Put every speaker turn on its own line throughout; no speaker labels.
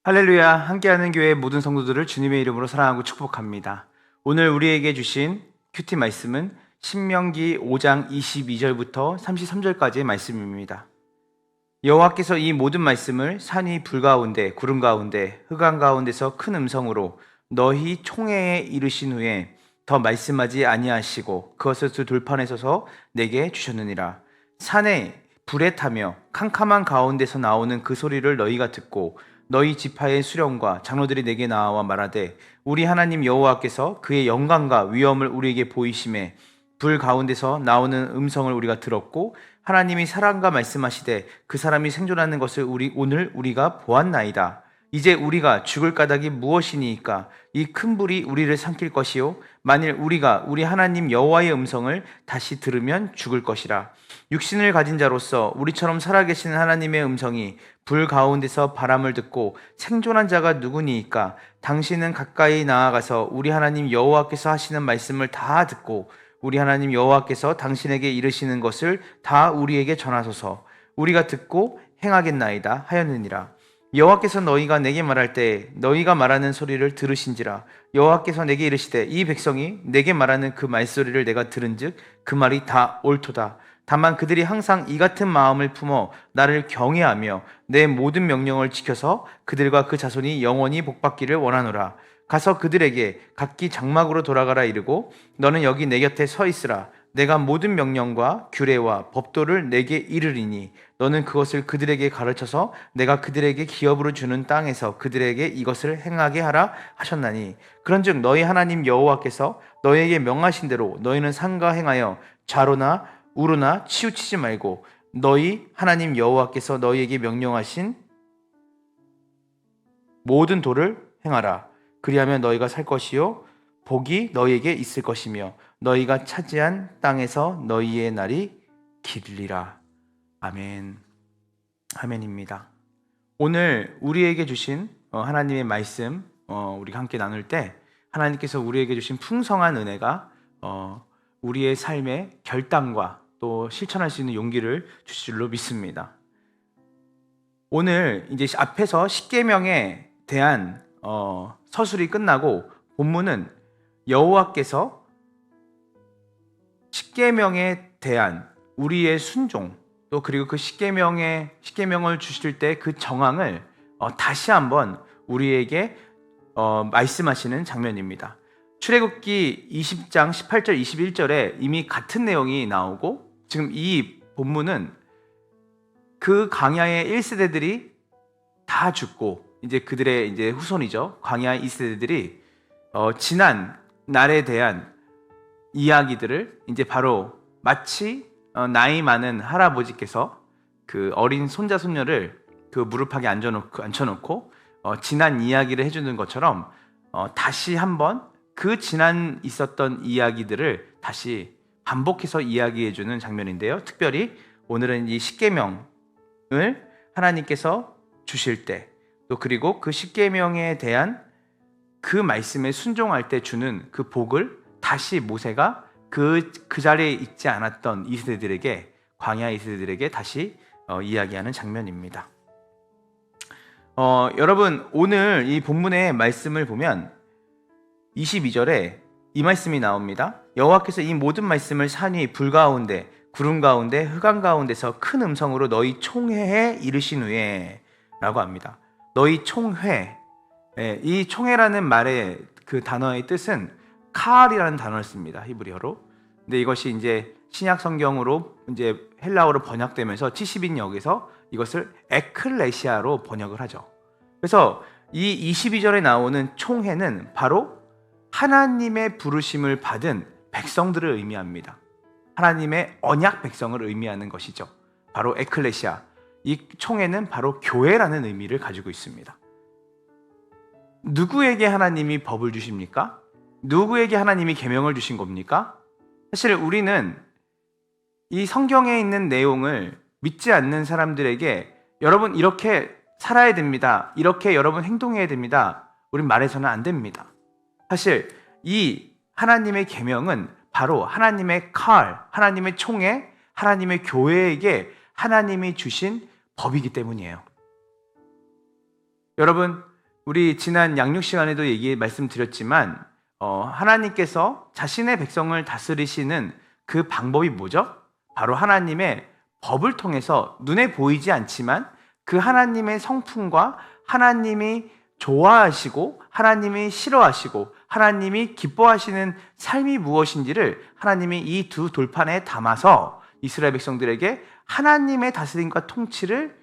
할렐루야, 함께하는 교회 모든 성도들을 주님의 이름으로 사랑하고 축복합니다. 오늘 우리에게 주신 큐티 말씀은 신명기 5장 22절부터 33절까지의 말씀입니다. 여호와께서 이 모든 말씀을 산 위 불 가운데 구름 가운데 흑암 가운데서 큰 음성으로 너희 총회에 이르신 후에 더 말씀하지 아니하시고 그것을 두 돌판에 서서 내게 주셨느니라. 산에 불에 타며 캄캄한 가운데서 나오는 그 소리를 너희가 듣고 너희 지파의 수령과 장로들이 내게 나와 말하되 우리 하나님 여호와께서 그의 영광과 위엄을 우리에게 보이심에 불 가운데서 나오는 음성을 우리가 들었고 하나님이 사람과 말씀하시되 그 사람이 생존하는 것을 오늘 우리가 보았나이다. 이제 우리가 죽을 까닭이 무엇이니까? 이 큰 불이 우리를 삼킬 것이요 만일 우리가 우리 하나님 여호와의 음성을 다시 들으면 죽을 것이라. 육신을 가진 자로서 우리처럼 살아계시는 하나님의 음성이 불 가운데서 바람을 듣고 생존한 자가 누구니이까? 당신은 가까이 나아가서 우리 하나님 여호와께서 하시는 말씀을 다 듣고 우리 하나님 여호와께서 당신에게 이르시는 것을 다 우리에게 전하소서. 우리가 듣고 행하겠나이다 하였느니라. 여호와께서 너희가 내게 말할 때 너희가 말하는 소리를 들으신지라. 여호와께서 내게 이르시되 이 백성이 내게 말하는 그 말소리를 내가 들은즉 그 말이 다 옳도다. 다만 그들이 항상 이 같은 마음을 품어 나를 경외하며 내 모든 명령을 지켜서 그들과 그 자손이 영원히 복받기를 원하노라. 가서 그들에게 각기 장막으로 돌아가라 이르고 너는 여기 내 곁에 서 있으라. 내가 모든 명령과 규례와 법도를 내게 이르리니 너는 그것을 그들에게 가르쳐서 내가 그들에게 기업으로 주는 땅에서 그들에게 이것을 행하게 하라 하셨나니 그런즉 너희 하나님 여호와께서 너희에게 명하신 대로 너희는 삼가 행하여 좌로나 우로나 치우치지 말고 너희 하나님 여호와께서 너희에게 명령하신 모든 도를 행하라. 그리하면 너희가 살 것이요 복이 너희에게 있을 것이며 너희가 차지한 땅에서 너희의 날이 길리라. 아멘. 아멘입니다. 오늘 우리에게 주신 하나님의 말씀 우리가 함께 나눌 때 하나님께서 우리에게 주신 풍성한 은혜가 우리의 삶의 결단과 또 실천할 수 있는 용기를 주실 줄로 믿습니다. 오늘 이제 앞에서 십계명에 대한 서술이 끝나고 본문은 여호와께서 십계명에 대한 우리의 순종 또 그리고 그 십계명을 주실 때 그 정황을 다시 한번 우리에게 말씀하시는 장면입니다. 출애굽기 20장 18절 21절에 이미 같은 내용이 나오고 지금 이 본문은 그 광야의 1세대들이 다 죽고 이제 그들의 이제 후손이죠. 광야 2세대들이 지난 날에 대한 이야기들을 이제 바로 마치 나이 많은 할아버지께서 그 어린 손자 손녀를 그 무릎팍에 앉혀놓고 지난 이야기를 해주는 것처럼 다시 한번 그 지난 있었던 이야기들을 다시 반복해서 이야기해주는 장면인데요. 특별히 오늘은 이 십계명을 하나님께서 주실 때 또 그리고 그 십계명에 대한 그 말씀에 순종할 때 주는 그 복을 다시 모세가 그 자리에 있지 않았던 이세대들에게 광야 이세대들에게 다시 이야기하는 장면입니다. 여러분 오늘 이 본문의 말씀을 보면 22절에 이 말씀이 나옵니다. 여호와께서 이 모든 말씀을 산 위 불 가운데 구름 가운데 흑암 가운데서 큰 음성으로 너희 총회에 이르신 후에 라고 합니다. 너희 총회, 이 총회라는 말의 그 단어의 뜻은 카알이라는 단어를 씁니다. 히브리어로. 근데 이것이 이제 신약 성경으로 이제 헬라어로 번역되면서 70인역에서 이것을 에클레시아로 번역을 하죠. 그래서 이 22절에 나오는 총회는 바로 하나님의 부르심을 받은 백성들을 의미합니다. 하나님의 언약 백성을 의미하는 것이죠. 바로 에클레시아. 이 총회는 바로 교회라는 의미를 가지고 있습니다. 누구에게 하나님이 법을 주십니까? 누구에게 하나님이 계명을 주신 겁니까? 사실 우리는 이 성경에 있는 내용을 믿지 않는 사람들에게 여러분 이렇게 살아야 됩니다. 이렇게 여러분 행동해야 됩니다. 우린 말해서는 안 됩니다. 사실 이 하나님의 계명은 바로 하나님의 하나님의 총회, 하나님의 교회에게 하나님이 주신 법이기 때문이에요. 여러분 우리 지난 양육 시간에도 말씀드렸지만 하나님께서 자신의 백성을 다스리시는 그 방법이 뭐죠? 바로 하나님의 법을 통해서 눈에 보이지 않지만 그 하나님의 성품과 하나님이 좋아하시고 하나님이 싫어하시고 하나님이 기뻐하시는 삶이 무엇인지를 하나님이 이 두 돌판에 담아서 이스라엘 백성들에게 하나님의 다스림과 통치를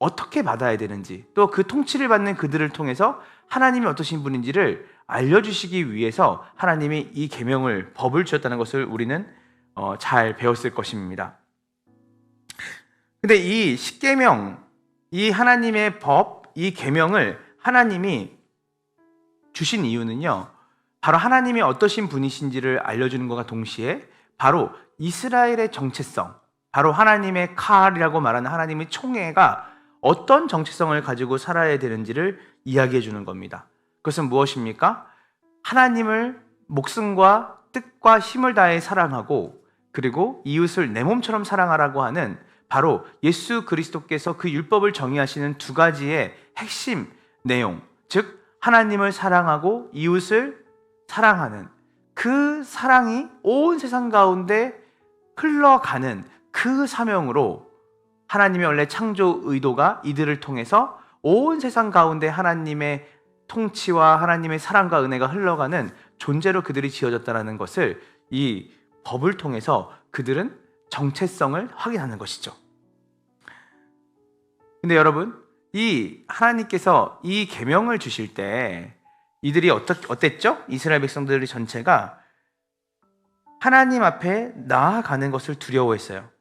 어떻게 받아야 되는지, 또 그 통치를 받는 그들을 통해서 하나님이 어떠신 분인지를 알려주시기 위해서 하나님이 이 계명을, 법을 주셨다는 것을 우리는 잘 배웠을 것입니다. 근데 이 십계명, 이 하나님의 법, 이 계명을 하나님이 주신 이유는요, 바로 하나님이 어떠신 분이신지를 알려주는 것과 동시에 바로 이스라엘의 정체성, 바로 하나님의 칼이라고 말하는 하나님의 총애가 어떤 정체성을 가지고 살아야 되는지를 이야기해 주는 겁니다. 그것은 무엇입니까? 하나님을 목숨과 뜻과 힘을 다해 사랑하고, 그리고 이웃을 내 몸처럼 사랑하라고 하는 바로 예수 그리스도께서 그 율법을 정의하시는 두 가지의 핵심 내용, 즉 하나님을 사랑하고 이웃을 사랑하는 그 사랑이 온 세상 가운데 흘러가는 그 사명으로 하나님의 원래 창조 의도가 이들을 통해서 온 세상 가운데 하나님의 통치와 하나님의 사랑과 은혜가 흘러가는 존재로 그들이 지어졌다는 것을 이 법을 통해서 그들은 정체성을 확인하는 것이죠. 근데 여러분, 이 하나님께서 이 계명을 주실 때 이들이 어땠죠? 이스라엘 백성들의 전체가 하나님 앞에 나아가는 것을 두려워했어요.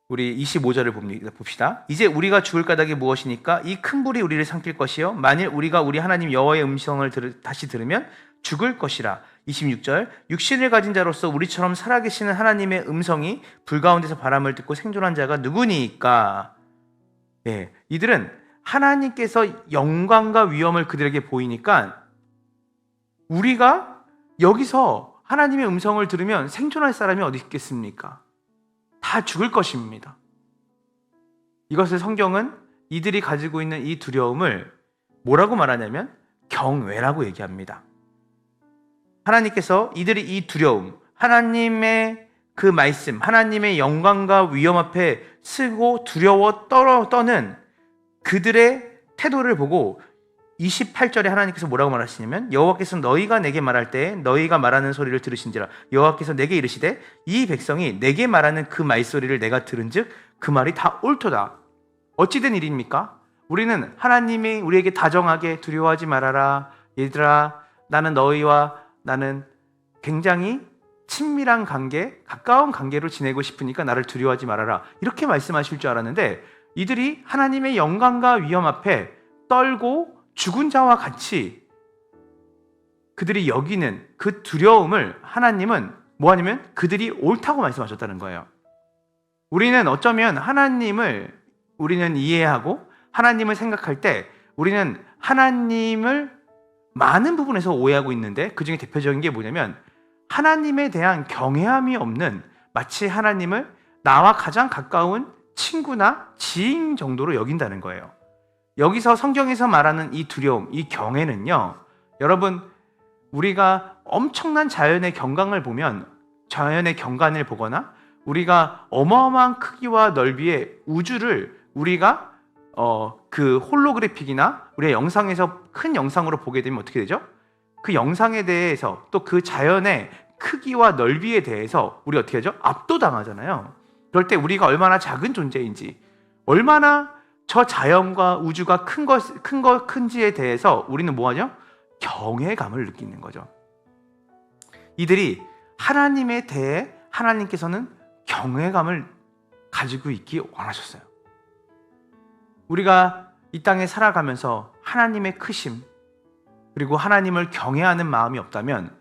우리 25절을 봅시다. 이제 우리가 죽을 까닭이 무엇이니까 이 큰 불이 우리를 삼킬 것이요 만일 우리가 우리 하나님 여호와의 음성을 다시 들으면 죽을 것이라. 26절, 육신을 가진 자로서 우리처럼 살아계시는 하나님의 음성이 불 가운데서 바람을 듣고 생존한 자가 누구니까? 예, 이들은 하나님께서 영광과 위엄을 그들에게 보이니까 우리가 여기서 하나님의 음성을 들으면 생존할 사람이 어디 있겠습니까? 다 죽을 것입니다. 이것을 성경은 이들이 가지고 있는 이 두려움을 뭐라고 말하냐면 경외라고 얘기합니다. 하나님께서 이들이 이 두려움, 하나님의 그 말씀, 하나님의 영광과 위엄 앞에 쓰고 두려워 떠는 그들의 태도를 보고 28절에 하나님께서 뭐라고 말하시냐면 여호와께서 너희가 내게 말할 때 너희가 말하는 소리를 들으신지라. 여호와께서 내게 이르시되 이 백성이 내게 말하는 그 말소리를 내가 들은즉 그 말이 다 옳도다. 어찌된 일입니까? 우리는 하나님이 우리에게 다정하게 두려워하지 말아라, 얘들아 나는 너희와 나는 굉장히 친밀한 관계, 가까운 관계로 지내고 싶으니까 나를 두려워하지 말아라, 이렇게 말씀하실 줄 알았는데 이들이 하나님의 영광과 위엄 앞에 떨고 죽은 자와 같이 그들이 여기는 그 두려움을 하나님은 뭐하냐면 그들이 옳다고 말씀하셨다는 거예요. 우리는 어쩌면 하나님을 우리는 이해하고 하나님을 생각할 때 우리는 하나님을 많은 부분에서 오해하고 있는데 그 중에 대표적인 게 뭐냐면 하나님에 대한 경외함이 없는, 마치 하나님을 나와 가장 가까운 친구나 지인 정도로 여긴다는 거예요. 여기서 성경에서 말하는 이 두려움, 이 경외는요, 여러분 우리가 엄청난 자연의 경관을 보거나 우리가 어마어마한 크기와 넓이의 우주를 우리가 그 홀로그래픽이나 우리의 영상에서 큰 영상으로 보게 되면 어떻게 되죠? 그 영상에 대해서 또 그 자연의 크기와 넓이에 대해서 우리 어떻게 하죠? 압도당하잖아요. 그럴 때 우리가 얼마나 작은 존재인지, 얼마나 저 자연과 우주가 큰지에 대해서 우리는 뭐하죠? 경외감을 느끼는 거죠. 이들이 하나님에 대해 하나님께서는 경외감을 가지고 있기 원하셨어요. 우리가 이 땅에 살아가면서 하나님의 크심, 그리고 하나님을 경외하는 마음이 없다면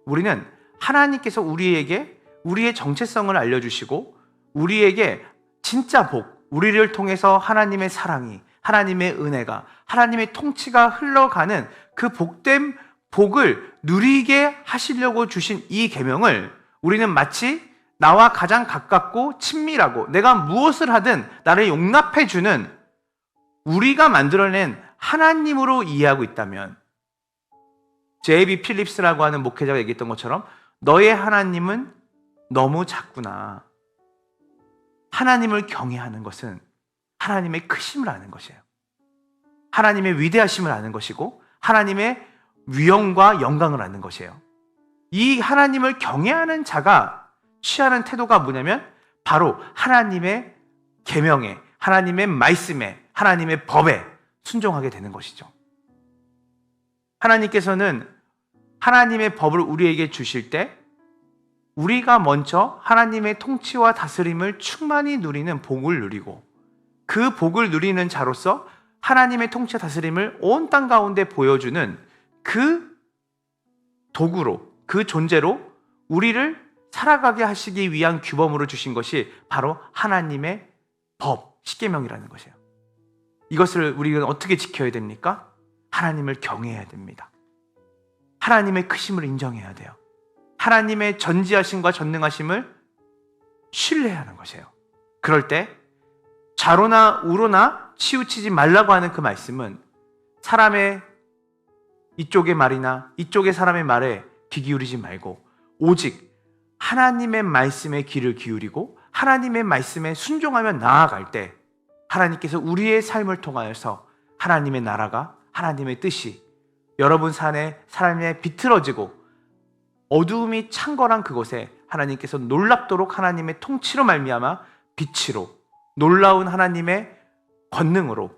우리는 하나님께서 우리에게 우리의 정체성을 알려주시고 우리에게 진짜 복, 우리를 통해서 하나님의 사랑이, 하나님의 은혜가, 하나님의 통치가 흘러가는 그 복된 복을 누리게 하시려고 주신 이 계명을 우리는 마치 나와 가장 가깝고 친밀하고 내가 무엇을 하든 나를 용납해 주는 우리가 만들어낸 하나님으로 이해하고 있다면, 제이비 필립스라고 하는 목회자가 얘기했던 것처럼 너의 하나님은 너무 작구나. 하나님을 경외하는 것은 하나님의 크심을 아는 것이에요. 하나님의 위대하심을 아는 것이고 하나님의 위엄과 영광을 아는 것이에요. 이 하나님을 경외하는 자가 취하는 태도가 뭐냐면 바로 하나님의 계명에, 하나님의 말씀에, 하나님의 법에 순종하게 되는 것이죠. 하나님께서는 하나님의 법을 우리에게 주실 때 우리가 먼저 하나님의 통치와 다스림을 충만히 누리는 복을 누리고, 그 복을 누리는 자로서 하나님의 통치와 다스림을 온 땅 가운데 보여주는 그 도구로, 그 존재로 우리를 살아가게 하시기 위한 규범으로 주신 것이 바로 하나님의 법, 십계명이라는 것이에요. 이것을 우리가 어떻게 지켜야 됩니까? 하나님을 경외해야 됩니다. 하나님의 크심을 인정해야 돼요. 하나님의 전지하심과 전능하심을 신뢰해야 하는 것이에요. 그럴 때 좌로나 우로나 치우치지 말라고 하는 그 말씀은 사람의 이쪽의 말이나 이쪽의 사람의 말에 귀 기울이지 말고 오직 하나님의 말씀에 귀를 기울이고 하나님의 말씀에 순종하며 나아갈 때 하나님께서 우리의 삶을 통하여서 하나님의 나라가, 하나님의 뜻이 여러분 삶에 비틀어지고 어두움이 창궐한 그곳에 하나님께서 놀랍도록 하나님의 통치로 말미암아 빛으로, 놀라운 하나님의 권능으로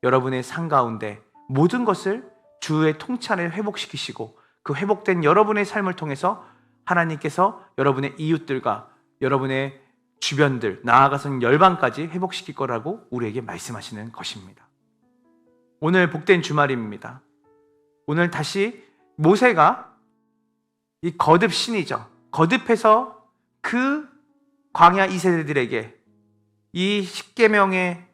여러분의 삶 가운데 모든 것을 주의 통치 안에 회복시키시고, 그 회복된 여러분의 삶을 통해서 하나님께서 여러분의 이웃들과 여러분의 주변들, 나아가서는 열방까지 회복시킬 거라고 우리에게 말씀하시는 것입니다. 오늘 복된 주말입니다. 오늘 다시 모세가 이 거듭 신이죠. 거듭해서 그 광야 2세대들에게 이 십계명의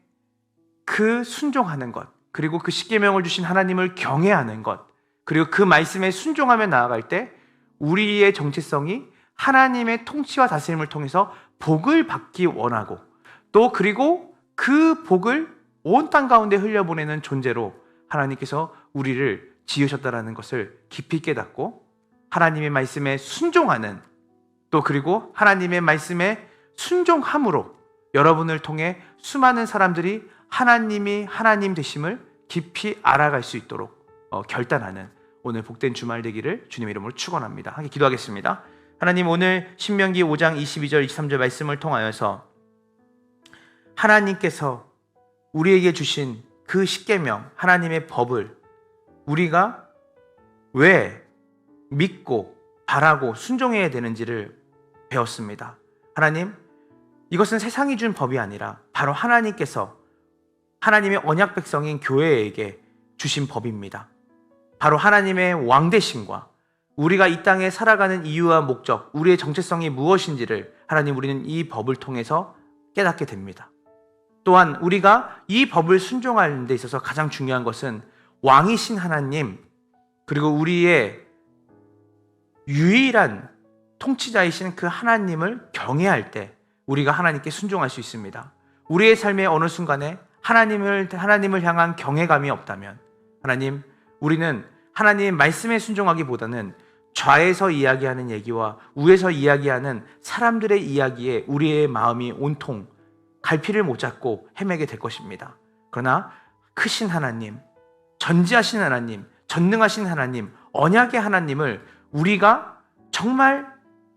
그 순종하는 것, 그리고 그 십계명을 주신 하나님을 경외하는 것, 그리고 그 말씀에 순종하며 나아갈 때 우리의 정체성이 하나님의 통치와 다스림을 통해서 복을 받기 원하고, 또 그리고 그 복을 온 땅 가운데 흘려보내는 존재로 하나님께서 우리를 지으셨다는 것을 깊이 깨닫고 하나님의 말씀에 순종하는, 또 그리고 하나님의 말씀에 순종함으로 여러분을 통해 수많은 사람들이 하나님이 하나님 되심을 깊이 알아갈 수 있도록 결단하는 오늘 복된 주말 되기를 주님의 이름으로 축원합니다. 함께 기도하겠습니다. 하나님, 오늘 신명기 5장 22절 23절 말씀을 통하여서 하나님께서 우리에게 주신 그 십계명, 하나님의 법을 우리가 왜 믿고 바라고 순종해야 되는지를 배웠습니다. 하나님, 이것은 세상이 준 법이 아니라 바로 하나님께서 하나님의 언약 백성인 교회에게 주신 법입니다. 바로 하나님의 왕되심과 우리가 이 땅에 살아가는 이유와 목적, 우리의 정체성이 무엇인지를 하나님, 우리는 이 법을 통해서 깨닫게 됩니다. 또한 우리가 이 법을 순종하는 데 있어서 가장 중요한 것은 왕이신 하나님, 그리고 우리의 유일한 통치자이신 그 하나님을 경외할 때 우리가 하나님께 순종할 수 있습니다. 우리의 삶의 어느 순간에 하나님을 향한 경외감이 없다면, 하나님, 우리는 하나님의 말씀에 순종하기보다는 좌에서 이야기하는 얘기와 우에서 이야기하는 사람들의 이야기에 우리의 마음이 온통 갈피를 못 잡고 헤매게 될 것입니다. 그러나 크신 하나님, 전지하신 하나님, 전능하신 하나님, 언약의 하나님을 우리가 정말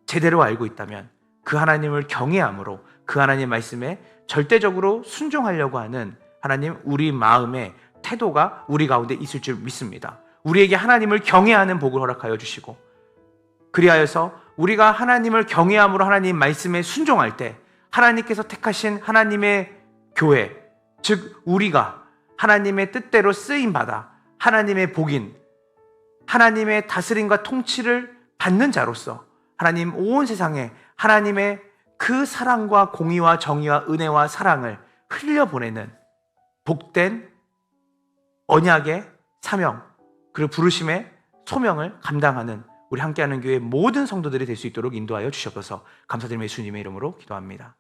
제대로 알고 있다면 그 하나님을 경외함으로 그 하나님의 말씀에 절대적으로 순종하려고 하는 하나님, 우리 마음의 태도가 우리 가운데 있을 줄 믿습니다. 우리에게 하나님을 경외하는 복을 허락하여 주시고, 그리하여서 우리가 하나님을 경외함으로 하나님 말씀에 순종할 때 하나님께서 택하신 하나님의 교회, 즉 우리가 하나님의 뜻대로 쓰임받아 하나님의 복인, 하나님의 다스림과 통치를 받는 자로서 하나님 온 세상에 하나님의 그 사랑과 공의와 정의와 은혜와 사랑을 흘려보내는 복된 언약의 사명, 그리고 부르심의 소명을 감당하는 우리 함께하는 교회 모든 성도들이 될 수 있도록 인도하여 주시옵소서. 감사드리며 예수님의 이름으로 기도합니다.